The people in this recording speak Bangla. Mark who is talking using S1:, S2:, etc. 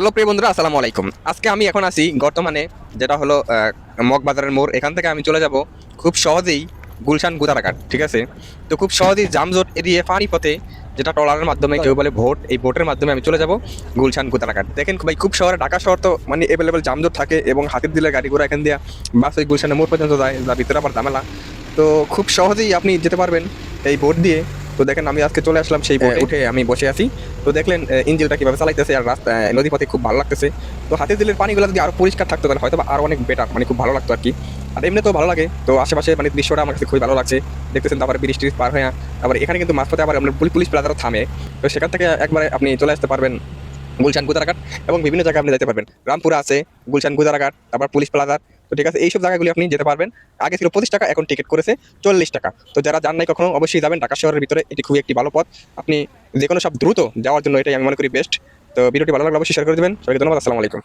S1: হ্যালো প্রিয় বন্ধুরা, আসসালামু আলাইকুম। আজকে আমি এখন আছি বর্তমানে যেটা হলো মগবাজারের মোড়। এখান থেকে আমি চলে যাব খুব সহজেই গুলশান গুদারাঘাট, ঠিক আছে? তো খুব সহজেই যানজট এড়িয়ে পানি পথে, যেটা ট্রলারের মাধ্যমে কেউ বলে ভোট, এই ভোটের মাধ্যমে আমি চলে যাব গুলশান গুদারাঘাট। দেখেন ভাই, খুব শহরে, ঢাকা শহর তো মানে এভেলেবেল যানজট থাকে এবং হাতের দিলে গাড়ি ঘোড়া এখান দিয়ে বাস ওই গুলশানের মোড় পর্যন্ত যায়, যা ভিতরে আবার ঝামেলা। তো খুব সহজেই আপনি যেতে পারবেন এই ভোট দিয়ে। তো দেখেন আমি আজকে চলে আসলাম সেই বোটে উঠে আমি বসে আছি। তো দেখলেন ইঞ্জিনটা কিভাবে চালাইতেছে, আর রাস্তা নদী পথে খুব ভালো লাগতেছে। তো হাতের দিলের পানিগুলো যদি আরো পরিষ্কার থাকতো তাহলে হয়তো আরো অনেক বেটার, মানে খুব ভালো লাগতো আর কি। আর এমনি তো ভালো লাগে। তো আশেপাশে মানে দৃশ্যটা আমার কাছে খুবই ভালো লাগছে। দেখতেছেন, তারপরে ব্রিজ ট্রিজ পার হয়ে আবার এখানে কিন্তু মাঝপথে আবার আমরা পুলিশ প্লাজারও থামে। তো সেখান থেকে একবারে আপনি চলে আসতে পারবেন গুলশান গুদারাঘাট, এবং বিভিন্ন জায়গায় আপনি যেতে পারবেন। রামপুরা আছে, গুলশান গুদারাঘাট, তারপর পুলিশ প্লাজার। তো ঠিক আছে, এইসব জায়গাগুলি আপনি যেতে পারবেন। আগে ছিল 25 টাকা, এখন টিকিট করেছে 40 টাকা। তো যারা যান নাই কখনো, অবশ্যই যাবেন। ঢাকা শহরের ভিতরে এটি খুবই একটি ভালো পথ। আপনি যে কোনো সব দ্রুত যাওয়ার জন্য এটাই আমি মনে করি বেস্ট। তো ভিডিওটি ভালো লাগলে অবশ্যই শেয়ার করে দেবেন। সবাইকে ধন্যবাদ। আসসালামু আলাইকুম।